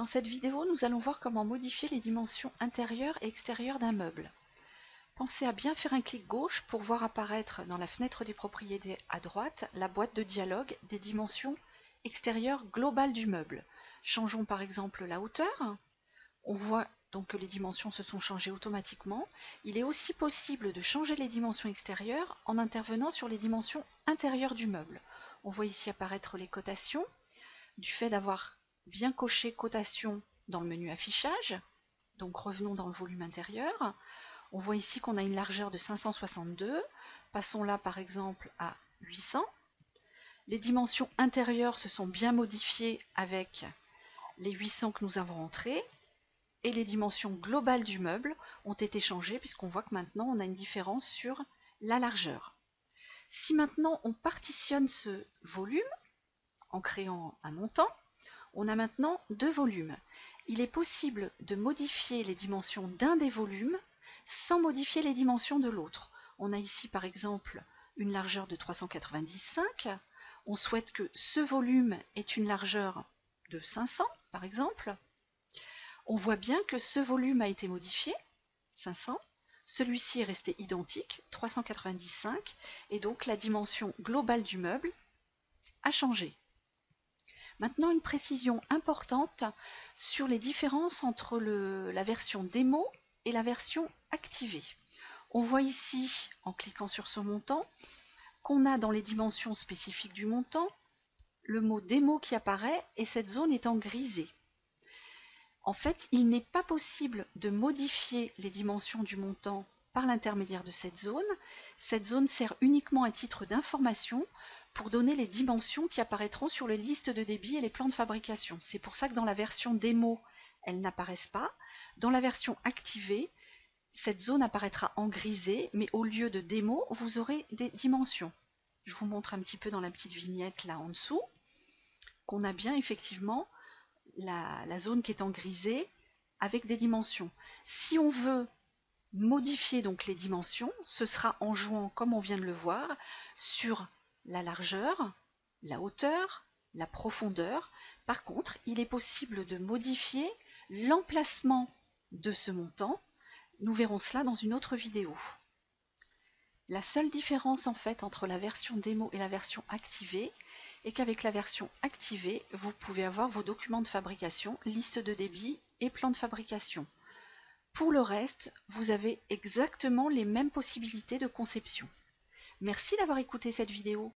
Dans cette vidéo, nous allons voir comment modifier les dimensions intérieures et extérieures d'un meuble. Pensez à bien faire un clic gauche pour voir apparaître dans la fenêtre des propriétés à droite la boîte de dialogue des dimensions extérieures globales du meuble. Changeons par exemple la hauteur. On voit donc que les dimensions se sont changées automatiquement. Il est aussi possible de changer les dimensions extérieures en intervenant sur les dimensions intérieures du meuble. On voit ici apparaître les cotations. Du fait d'avoir bien coché cotation dans le menu affichage, donc revenons dans le volume intérieur, on voit ici qu'on a une largeur de 562, passons là par exemple à 800. Les dimensions intérieures se sont bien modifiées avec les 800 que nous avons entrés, et les dimensions globales du meuble ont été changées puisqu'on voit que maintenant on a une différence sur la largeur. Si maintenant on partitionne ce volume en créant un montant, on a maintenant deux volumes. Il est possible de modifier les dimensions d'un des volumes sans modifier les dimensions de l'autre. On a ici par exemple une largeur de 395. On souhaite que ce volume ait une largeur de 500 par exemple. On voit bien que ce volume a été modifié, 500. Celui-ci est resté identique, 395. Et donc la dimension globale du meuble a changé. Maintenant, une précision importante sur les différences entre la version démo et la version activée. On voit ici, en cliquant sur ce montant, qu'on a dans les dimensions spécifiques du montant, le mot démo qui apparaît et cette zone est en grisé. En fait, il n'est pas possible de modifier les dimensions du montant par l'intermédiaire de cette zone. Cette zone sert uniquement à titre d'information pour donner les dimensions qui apparaîtront sur les listes de débit et les plans de fabrication. C'est pour ça que dans la version démo, elles n'apparaissent pas. Dans la version activée, cette zone apparaîtra en grisé, mais au lieu de démo, vous aurez des dimensions. Je vous montre un petit peu dans la petite vignette là en dessous, qu'on a bien effectivement la zone qui est en grisé avec des dimensions. Si on veut modifier donc les dimensions, ce sera en jouant, comme on vient de le voir, sur la largeur, la hauteur, la profondeur. Par contre, il est possible de modifier l'emplacement de ce montant. Nous verrons cela dans une autre vidéo. La seule différence en fait entre la version démo et la version activée est qu'avec la version activée, vous pouvez avoir vos documents de fabrication, liste de débit et plan de fabrication. Pour le reste, vous avez exactement les mêmes possibilités de conception. Merci d'avoir écouté cette vidéo.